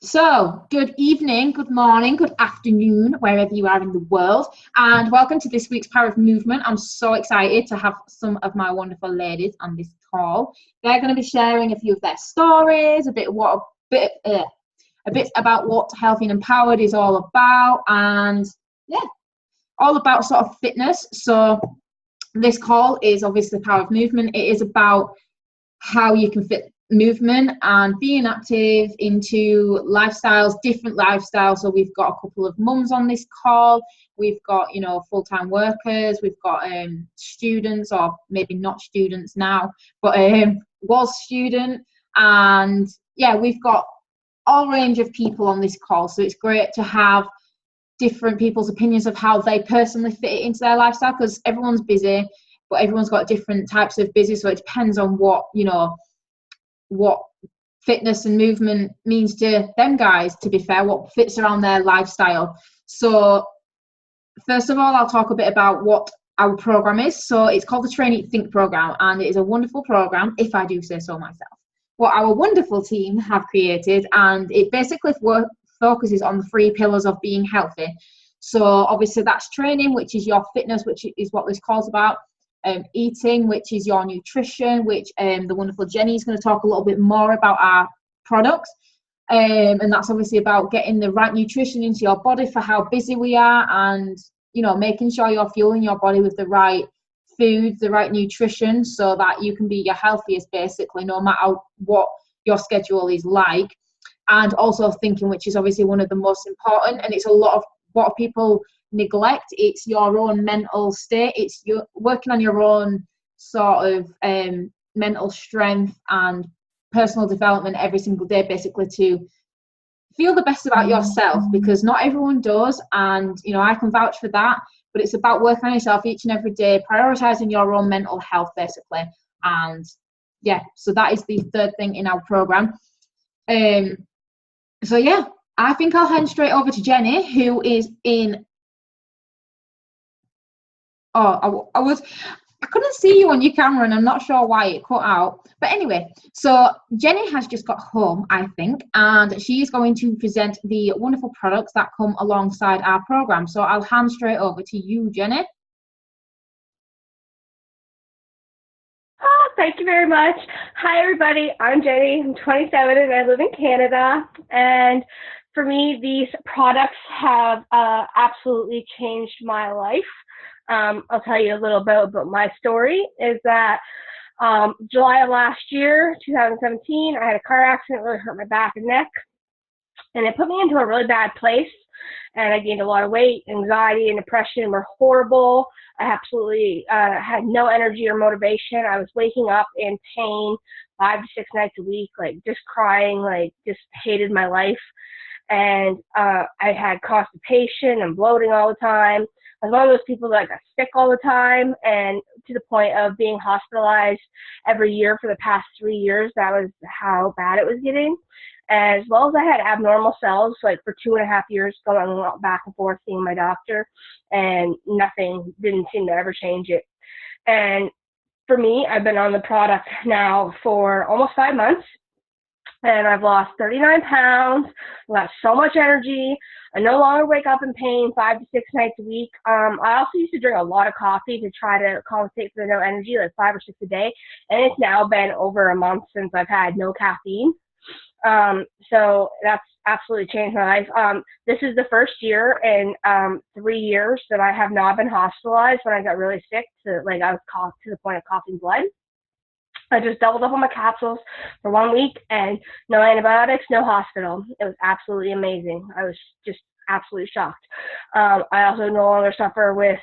So, good evening, good morning, good afternoon, wherever you are in the world, and welcome to this week's Power of Movement. I'm so excited to have some of my wonderful ladies on this call. They're going to be sharing a few of their stories, a bit about what Healthy and Empowered is all about, and yeah, all about sort of fitness. So, this call is obviously Power of Movement. It is about how you can fit movement and being active into lifestyles, different lifestyles. So we've got a couple of mums on this call. We've got, full-time workers. We've got students, or maybe not students now, but was student. And yeah, we've got all range of people on this call. So it's great to have different people's opinions of how they personally fit it into their lifestyle, because everyone's busy, but everyone's got different types of busy. So it depends on what fitness and movement means to them guys, to be fair, what fits around their lifestyle. So first of all, I'll talk a bit about what our program is. So it's called the Train Eat Think program, and it is a wonderful program, if I do say so myself, what our wonderful team have created, and it basically focuses on the 3 pillars of being healthy. So obviously that's training, which is your fitness, which is what this call's about. Eating, which is your nutrition, which the wonderful Jenny is going to talk a little bit more about our products. And that's obviously about getting the right nutrition into your body for how busy we are, and making sure you're fueling your body with the right foods, the right nutrition, so that you can be your healthiest, basically, no matter what your schedule is like. And also thinking, which is obviously one of the most important, and it's a lot of what people neglect. It's your own mental state. It's you working on your own sort of mental strength and personal development every single day, basically, to feel the best about yourself, because not everyone does, and I can vouch for that. But it's about working on yourself each and every day, prioritizing your own mental health, basically. And yeah, so that is the third thing in our program. So yeah, I think I'll hand straight over to Jenny, who is in. Oh, I couldn't see you on your camera, and I'm not sure why it cut out. But anyway, so Jenny has just got home, I think, and she is going to present the wonderful products that come alongside our program. So I'll hand straight over to you, Jenny. Thank you very much. Hi, everybody. I'm Jenny. I'm 27 and I live in Canada. And for me, these products have absolutely changed my life. I'll tell you a little bit about my story. Is that July of last year, 2017, I had a car accident, really hurt my back and neck. And it put me into a really bad place. And I gained a lot of weight. Anxiety and depression were horrible. I absolutely had no energy or motivation. I was waking up in pain 5 to 6 nights a week, like just crying, like just hated my life. And I had constipation and bloating all the time. I was one of those people that got sick all the time, and to the point of being hospitalized every year for the past 3 years. That was how bad it was getting. As well as I had abnormal cells, like for 2.5 years, going back and forth seeing my doctor, and nothing didn't seem to ever change it. And for me, I've been on the product now for almost 5 months, and I've lost 39 pounds. I got so much energy. I no longer wake up in pain 5 to 6 nights a week. I also used to drink a lot of coffee to try to compensate for the no energy, like 5 or 6 a day. And it's now been over a month since I've had no caffeine. So that's absolutely changed my life. This is the first year in 3 years that I have not been hospitalized when I got really sick, I was coughed to the point of coughing blood. I just doubled up on my capsules for 1 week, and no antibiotics, no hospital. It was absolutely amazing. I was just absolutely shocked. I also no longer suffer with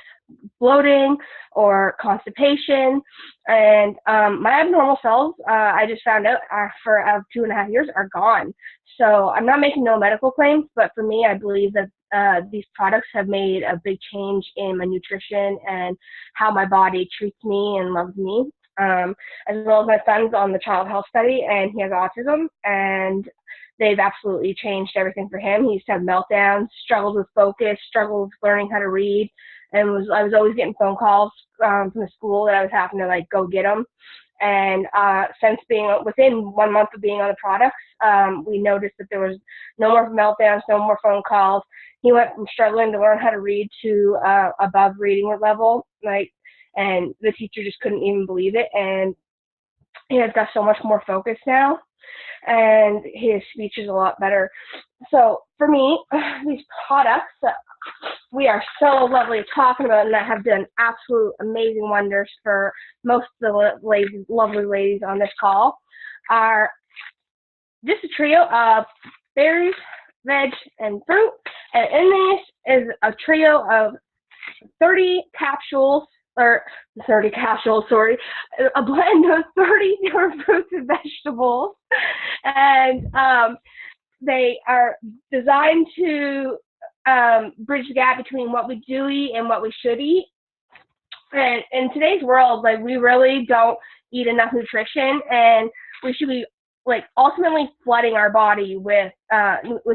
bloating or constipation, and my abnormal cells, I just found out for 2.5 years, are gone. So I'm not making no medical claims, but for me, I believe that these products have made a big change in my nutrition and how my body treats me and loves me. As well as my son's on the child health study, and he has autism, and they've absolutely changed everything for him. He used to have meltdowns, struggled with focus, struggled with learning how to read, and I was always getting phone calls from the school that I was having to go get him. And since being within 1 month of being on the products, we noticed that there was no more meltdowns, no more phone calls. He went from struggling to learn how to read to above reading level, and the teacher just couldn't even believe it. And he has got so much more focus now, and his speech is a lot better. So for me, these products that we are so lovely talking about and that have done absolute amazing wonders for most of the lovely ladies on this call are just a trio of berries, veg, and fruit. And in this is a trio of 30 capsules, or 30 capsules, sorry, a blend of 30 different fruits and vegetables. And they are designed to bridge the gap between what we do eat and what we should eat. And in today's world, we really don't eat enough nutrition, and we should be ultimately flooding our body with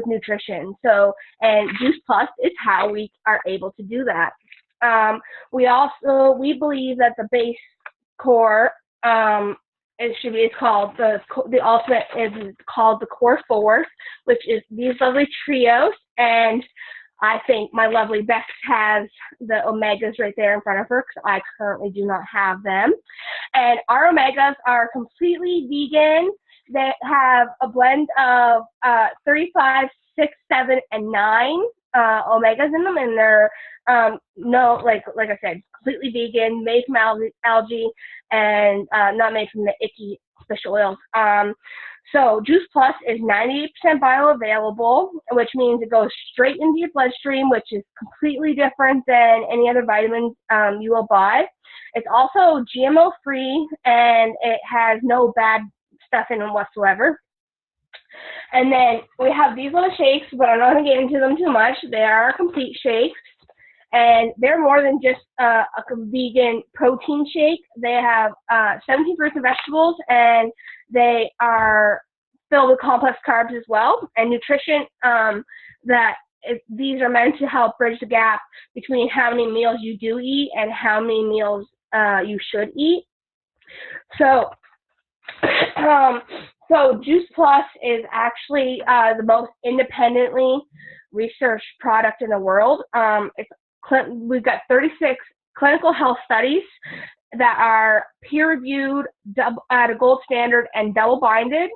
nutrition. So, and Juice Plus is how we are able to do that. We believe that the base core it's called the ultimate is called the Core 4, which is these lovely trios. And I think my lovely Bex has the omegas right there in front of her, because I currently do not have them. And our omegas are completely vegan. They have a blend of 35, 6, 7, and 9 omegas in them, and they're like I said, completely vegan, made from algae, and not made from the icky fish oils. So Juice Plus is 98% bioavailable, which means it goes straight into your bloodstream, which is completely different than any other vitamins you will buy. It's also GMO free, and it has no bad stuff in them whatsoever. And then we have these little shakes, but I'm not going to get into them too much. They are complete shakes, and they're more than just a vegan protein shake. They have 17 fruits and vegetables, and they are filled with complex carbs as well, and nutrition these are meant to help bridge the gap between how many meals you do eat and how many meals you should eat. So Juice Plus is actually the most independently researched product in the world. We've got 36 clinical health studies that are peer-reviewed at a gold standard and double-blinded.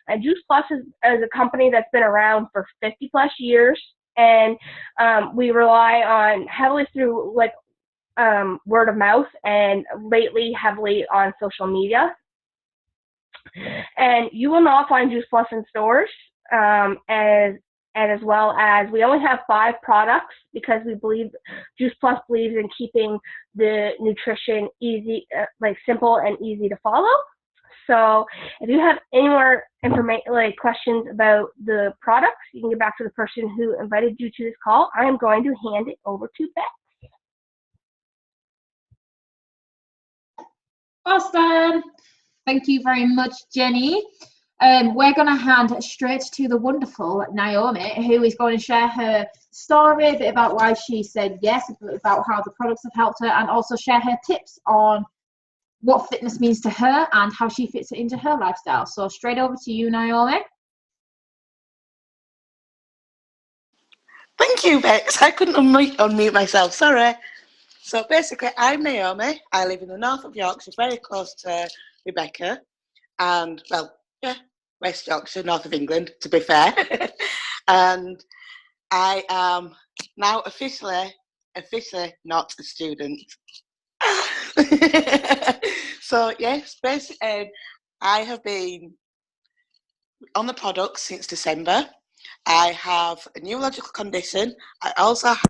And Juice Plus is a company that's been around for 50-plus years, and we rely on heavily through word of mouth, and lately heavily on social media. And you will not find Juice Plus in stores, as well as we only have 5 products, because we believe Juice Plus believes in keeping the nutrition easy, simple and easy to follow. So if you have any more questions about the products, you can get back to the person who invited you to this call. I am going to hand it over to Beth. Awesome. Thank you very much, Jenny. We're going to hand straight to the wonderful Naomi, who is going to share her story, a bit about why she said yes, a bit about how the products have helped her, and also share her tips on what fitness means to her and how she fits it into her lifestyle. So straight over to you, Naomi. Thank you, Bex. I couldn't unmute myself, sorry. So basically, I'm Naomi. I live in the north of Yorkshire, very close to Rebecca. And, West Yorkshire, north of England, to be fair. And I am now officially not a student. So, yes, basically, I have been on the products since December. I have a neurological condition. I also have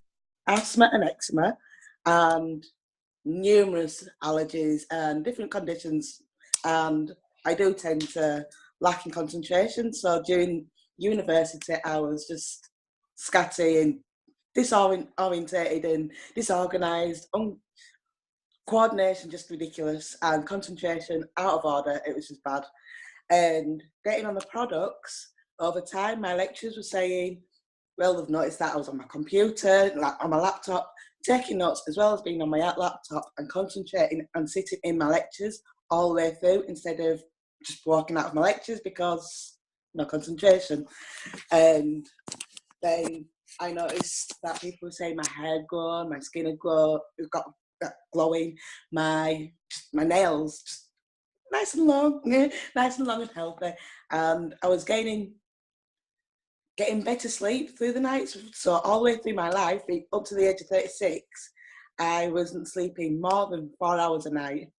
asthma and eczema, and numerous allergies and different conditions. And I do tend to lack in concentration. So during university, I was just scatty and disorientated and disorganized. Coordination just ridiculous, and concentration out of order. It was just bad. And getting on the products, over time, my lecturers were saying, well, they've noticed that I was on my computer, on my laptop, taking notes, as well as being on my laptop and concentrating and sitting in my lectures all the way through instead of just walking out of my lectures because no concentration. And then I noticed that people were saying my hair had grown, my skin had grown, it got glowing, my nails just nice and long and healthy. And I was getting better sleep through the nights. So all the way through my life, up to the age of 36, I wasn't sleeping more than 4 hours a night.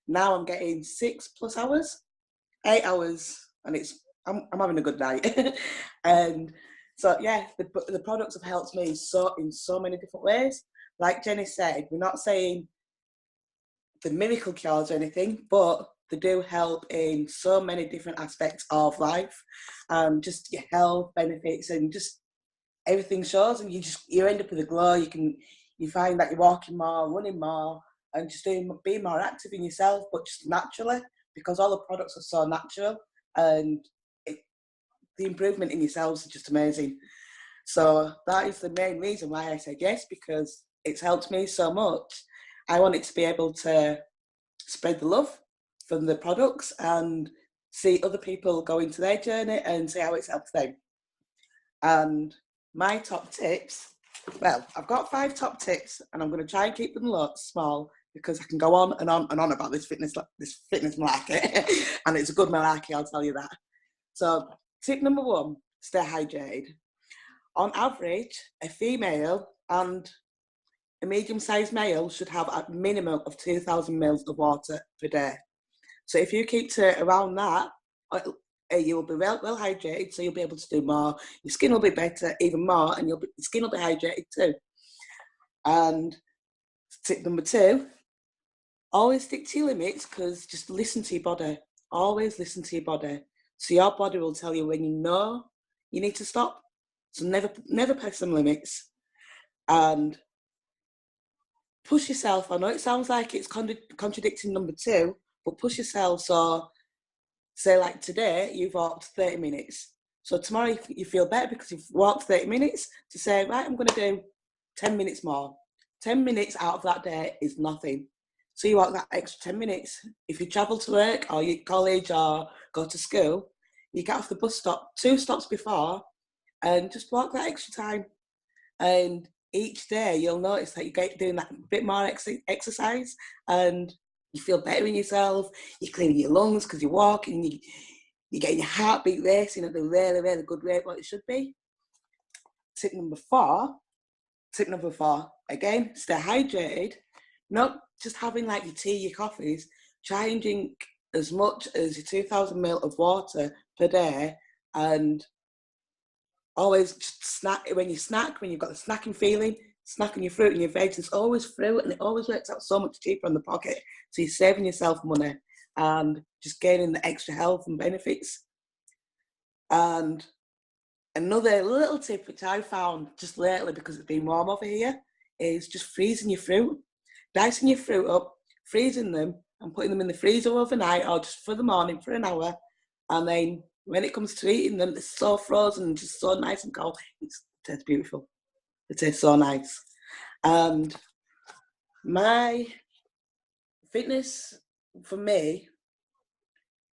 Now I'm getting 6+ hours, 8 hours, and I'm having a good night. And so yeah, the products have helped me in so many different ways. Like Jenny said, we're not saying the miracle cures or anything, but they do help in so many different aspects of life, just your health benefits and just everything shows, and you end up with a glow. You find that you're walking more, running more, and just being more active in yourself, but just naturally, because all the products are so natural, and the improvement in yourselves is just amazing. So that is the main reason why I said yes, because it's helped me so much. I wanted to be able to spread the love from the products and see other people go into their journey and see how it's helped them. And my top tips, well, I've got 5 top tips, and I'm going to try and keep them small because I can go on and on and on about this fitness malarkey, and it's a good malarkey, I'll tell you that. So tip number 1, stay hydrated. On average, a female and a medium-sized male should have a minimum of 2,000 mils of water per day. So if you keep to around that, you will be well hydrated, so you'll be able to do more. Your skin will be better even more, and your skin will be hydrated too. And tip number 2, always stick to your limits, because just listen to your body. Always listen to your body. So your body will tell you when you know you need to stop. So never pass some limits. And push yourself. I know it sounds like it's contradicting number 2, but push yourself. So say like today, you've walked 30 minutes. So tomorrow you feel better because you've walked 30 minutes, to say, right, I'm going to do 10 minutes more. 10 minutes out of that day is nothing. So you walk that extra 10 minutes. If you travel to work or you college or go to school, you get off the bus stop 2 stops before and just walk that extra time. And each day you'll notice that you get doing that bit more exercise, and you feel better in yourself. You're cleaning your lungs because you're walking. You're getting your heartbeat racing at a really, really good rate, what it should be. Tip number 4, again, stay hydrated. Not just having like your tea, your coffees. Try and drink as much as your 2,000 ml of water per day, and always just snack. When you've got the snacking feeling, snacking your fruit and your veg, it's always fruit, and it always works out so much cheaper in the pocket. So you're saving yourself money and just gaining the extra health and benefits. And another little tip which I found just lately, because it's been warm over here, is just freezing your fruit. Dicing your fruit up, freezing them, and putting them in the freezer overnight or just for the morning for an hour. And then when it comes to eating them, they're so frozen and just so nice and cold. It tastes beautiful. It tastes so nice. And my fitness, for me,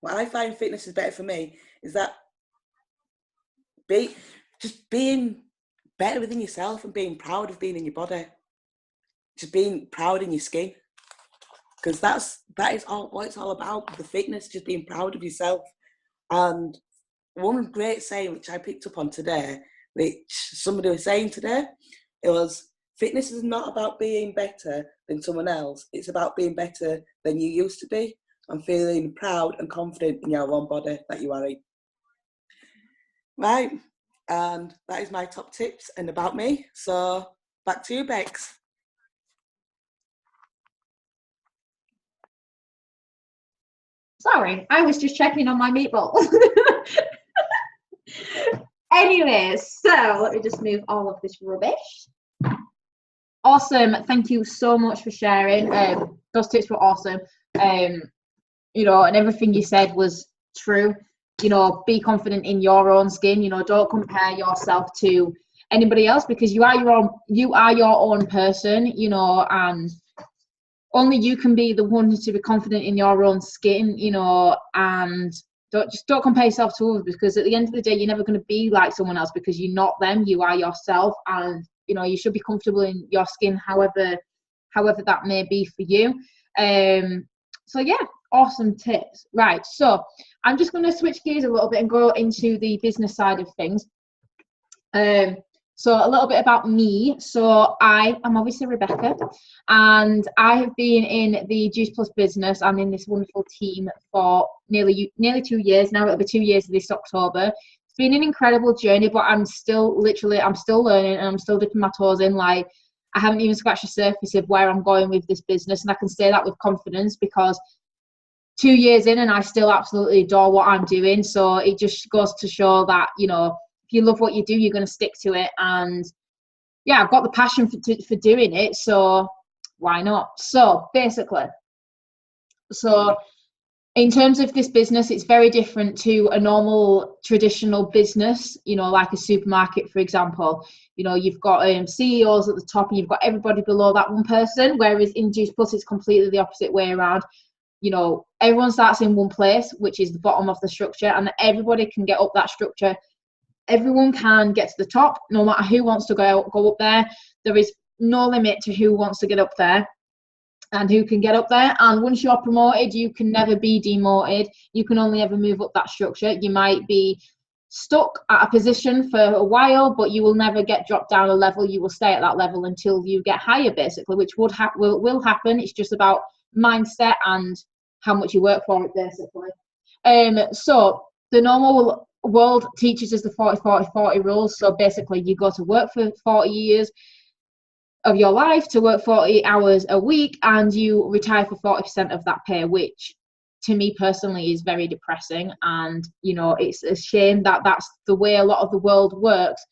what I find fitness is better for me is that just being better within yourself and being proud of being in your body. Just being proud in your skin. Because that is all what it's all about, the fitness, just being proud of yourself. And one great saying which I picked up on today, which somebody was saying today, it was, fitness is not about being better than someone else. It's about being better than you used to be and feeling proud and confident in your own body that you are in. Right, and that is my top tips and about me. So back to you, Bex. Sorry, I was just checking on my meatballs. Anyways, so let me just move all of this rubbish. Awesome. Thank you so much for sharing. Those tips were awesome. And everything you said was true. Be confident in your own skin. Don't compare yourself to anybody else, because you are your own person, and only you can be the one to be confident in your own skin, you know, and don't compare yourself to others, because at the end of the day, you're never going to be like someone else, because you're not them, you are yourself. And, you know, you should be comfortable in your skin, however that may be for you. So yeah, awesome tips. Right, so I'm just going to switch gears a little bit and go into the business side of things. So a little bit about me. So I am obviously Rebecca, and I have been in the Juice Plus business. I'm in this wonderful team for nearly 2 years now. It'll be 2 years this October. It's been an incredible journey, but I'm still learning, and I'm still dipping my toes in. Like, I haven't even scratched the surface of where I'm going with this business, and I can say that with confidence because 2 years in and I still absolutely adore what I'm doing. So it just goes to show that, you know, if you love what you do, you're going to stick to it. And yeah, I've got the passion for doing it, so why not? So basically, in terms of this business, it's very different to a normal traditional business, you know, like a supermarket, for example. You know, you've got CEOs at the top and you've got everybody below that one person, whereas in Juice Plus, it's completely the opposite way around. You know, everyone starts in one place, which is the bottom of the structure, and everybody can get up that structure. Everyone can get to the top, no matter who wants to go up there. There is no limit to who wants to get up there and who can get up there. And once you're promoted, you can never be demoted. You can only ever move up that structure. You might be stuck at a position for a while, but you will never get dropped down a level. You will stay at that level until you get higher, basically, which will happen. It's just about mindset and how much you work for it, basically. So the normal world teaches us the 40-40-40 rules. So basically, you go to work for 40 years of your life, to work 40 hours a week, and you retire for 40% of that pay, which to me personally is very depressing. And, you know, it's a shame that that's the way a lot of the world works,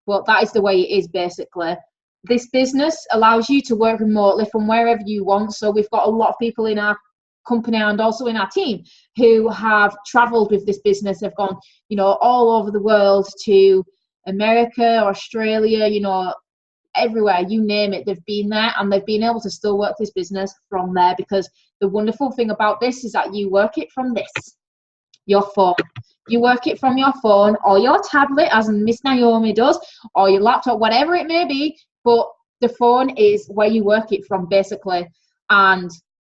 but that is the way it is, basically. This business allows you to work remotely from wherever you want. So we've got a lot of people in our company and also in our team who have traveled with this business. They've gone, you know, all over the world, to America, Australia, you know, everywhere, you name it, they've been there, and they've been able to still work this business from there, because the wonderful thing about this is that you work it from your phone. You work it from your phone or your tablet, as Miss Naomi does, or your laptop, whatever it may be, but the phone is where you work it from, basically. And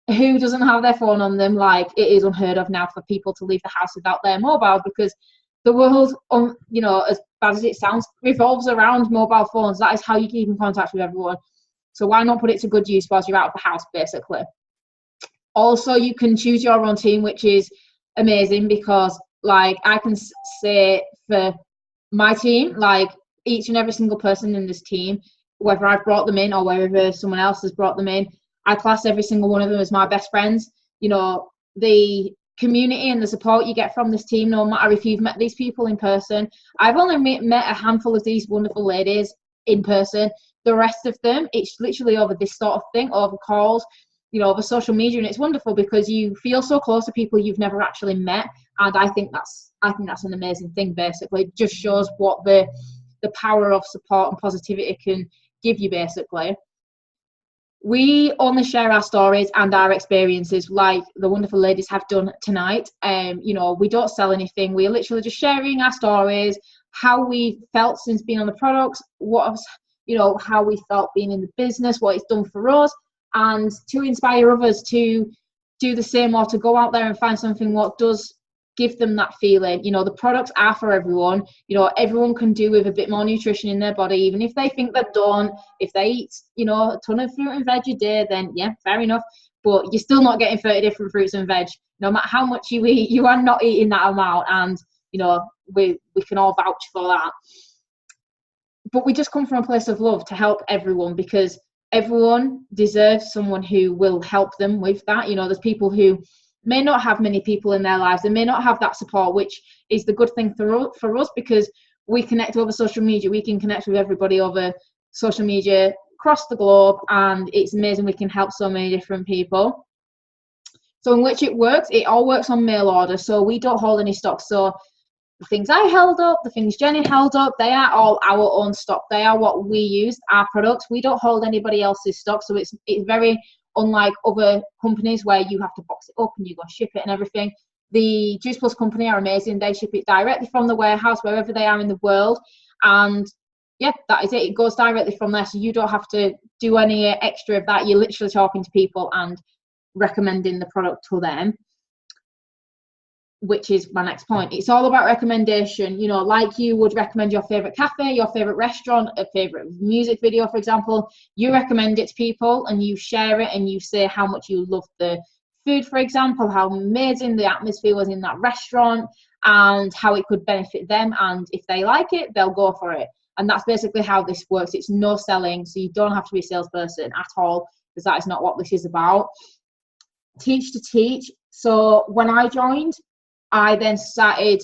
who doesn't have their phone on them? Like, it is unheard of now for people to leave the house without their mobile, because the world, you know, as bad as it sounds, revolves around mobile phones. That is how you keep in contact with everyone. So why not put it to good use whilst you're out of the house, basically? Also, you can choose your own team, which is amazing, because, like, I can say for my team, like, each and every single person in this team, whether I've brought them in or whether someone else has brought them in, I class every single one of them as my best friends. You know, the community and the support you get from this team, no matter if you've met these people in person. I've only met a handful of these wonderful ladies in person. The rest of them, it's literally over this sort of thing, over calls, you know, over social media, and it's wonderful because you feel so close to people you've never actually met. And I think that's an amazing thing. Basically, it just shows what the power of support and positivity can give you, basically. We only share our stories and our experiences, like the wonderful ladies have done tonight. You know, we don't sell anything. We're literally just sharing our stories, how we felt since being on the products, how we felt being in the business, what it's done for us, and to inspire others to do the same, or to go out there and find something what does give them that feeling. You know, the products are for everyone. You know, everyone can do with a bit more nutrition in their body, even if they think they don't. If they eat, you know, a ton of fruit and veg a day, then yeah, fair enough. But you're still not getting 30 different fruits and veg. No matter how much you eat, you are not eating that amount. And, you know, we can all vouch for that. But we just come from a place of love to help everyone, because everyone deserves someone who will help them with that. You know, there's people who may not have many people in their lives. They may not have that support, which is the good thing for us, because we connect over social media. We can connect with everybody over social media across the globe, and it's amazing. We can help so many different people. So in which it works, it all works on mail order. So we don't hold any stock. So the things I held up, the things Jenny held up, they are all our own stock. They are what we use, our products. We don't hold anybody else's stock. So it's very unlike other companies where you have to box it up and you go ship it and everything. The Juice Plus company are amazing. They ship it directly from the warehouse wherever they are in the world, and yeah, that is it. It goes directly from there, so you don't have to do any extra of that. You're literally talking to people and recommending the product to them, which is my next point. It's all about recommendation. You know, like you would recommend your favorite cafe, your favorite restaurant, a favorite music video, for example. You recommend it to people and you share it and you say how much you love the food, for example, how amazing the atmosphere was in that restaurant and how it could benefit them. And if they like it, they'll go for it. And that's basically how this works. It's no selling, so you don't have to be a salesperson at all, because that is not what this is about. Teach to teach. So when I joined, I then started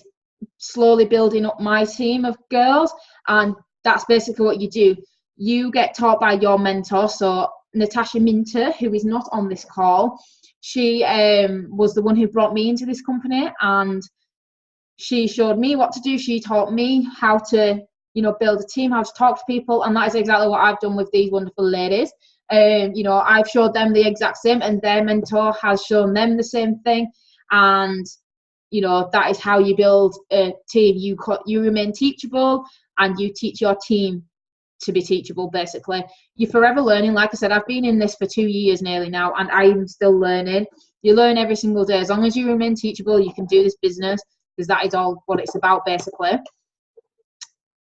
slowly building up my team of girls, and that's basically what you do. You get taught by your mentor. So Natasha Minter, who is not on this call, she was the one who brought me into this company, and she showed me what to do. She taught me how to, you know, build a team, how to talk to people, and that is exactly what I've done with these wonderful ladies. You know, I've showed them the exact same, and their mentor has shown them the same thing. And you know, that is how you build a team. You remain teachable, and you teach your team to be teachable. Basically, you're forever learning. Like I said, I've been in this for 2 years nearly now, and I'm still learning. You learn every single day. As long as you remain teachable, you can do this business, because that is all what it's about, basically.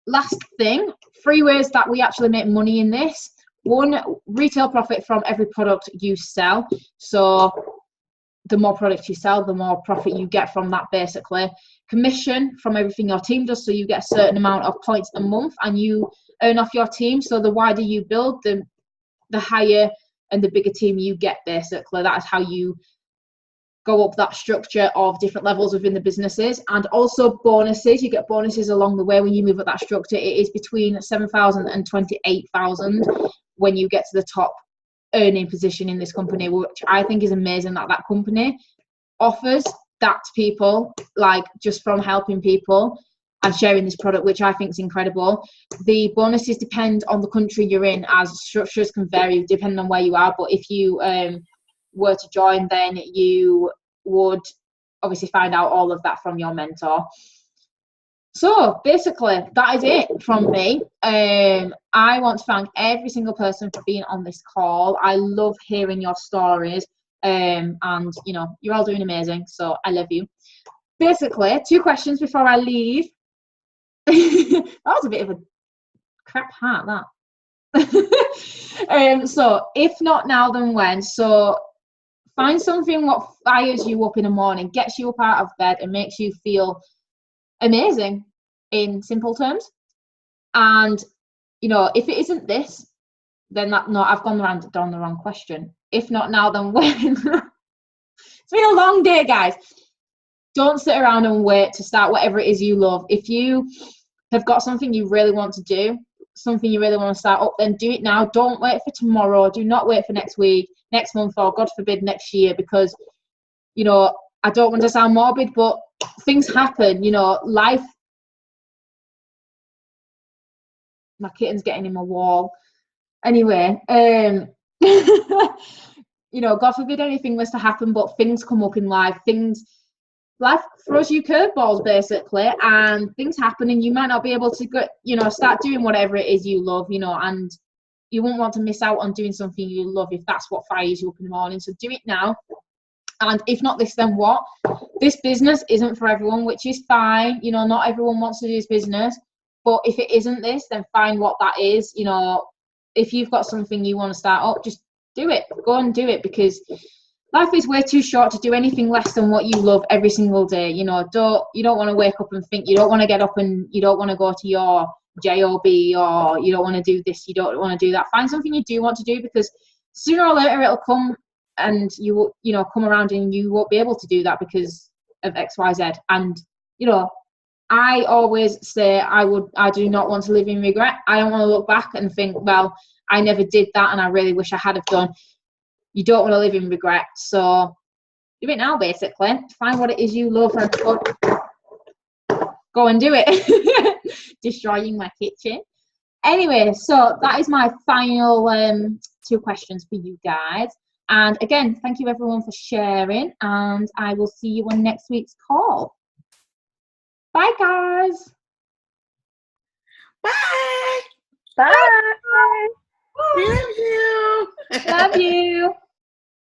Last thing, 3 ways that we actually make money in this. 1, retail profit from every product you sell. So the more products you sell, the more profit you get from that, basically. Commission from everything your team does. So you get a certain amount of points a month and you earn off your team. So the wider you build, the higher and the bigger team you get, basically. That is how you go up that structure of different levels within the businesses. And also bonuses. You get bonuses along the way when you move up that structure. It is between 7,000 and 28,000 when you get to the top earning position in this company, which I think is amazing that that company offers that to people, like just from helping people and sharing this product, which I think is incredible. The bonuses depend on the country you're in, as structures can vary depending on where you are. But if you were to join, then you would obviously find out all of that from your mentor. So basically, that is it from me. I want to thank every single person for being on this call. I love hearing your stories, and you know, you're all doing amazing, so I love you. Basically, 2 questions before I leave. That was a bit of a crap hat, that. So if not now, then when? So find something what fires you up in the morning, gets you up out of bed and makes you feel amazing, in simple terms. And you know, if it isn't this, then I've gone down the wrong question. If not now, then when? It's been a long day, guys. Don't sit around and wait to start whatever it is you love. If you have got something you really want to do, something you really want to start up, then do it now. Don't wait for tomorrow. Do not wait for next week, next month, or God forbid next year, because you know, I don't want to sound morbid, but things happen, you know, life. My kitten's getting in my wall. Anyway, you know, God forbid anything was to happen, but things come up in life. Life throws you curveballs, basically, and things happen, and you might not be able to go, you know, start doing whatever it is you love, you know, and you won't want to miss out on doing something you love if that's what fires you up in the morning. So do it now. And if not this, then what? This business isn't for everyone, which is fine. You know, not everyone wants to do this business. But if it isn't this, then find what that is. You know, if you've got something you want to start up, just do it. Go and do it, because life is way too short to do anything less than what you love every single day. You know, you don't want to wake up and think, you don't want to get up and you don't want to go to your job, or you don't want to do this, you don't want to do that. Find something you do want to do, because sooner or later it'll come, and you will, you know, come around and you won't be able to do that because of XYZ. And you know, I always say I do not want to live in regret. I don't want to look back and think, well, I never did that and I really wish I had have done. You don't want to live in regret. So do it now, basically. Find what it is you love and go and do it. Destroying my kitchen. Anyway, so that is my final 2 questions for you guys. And again, thank you everyone for sharing, and I will see you on next week's call. Bye, guys. Bye. Bye. Love you. Love you.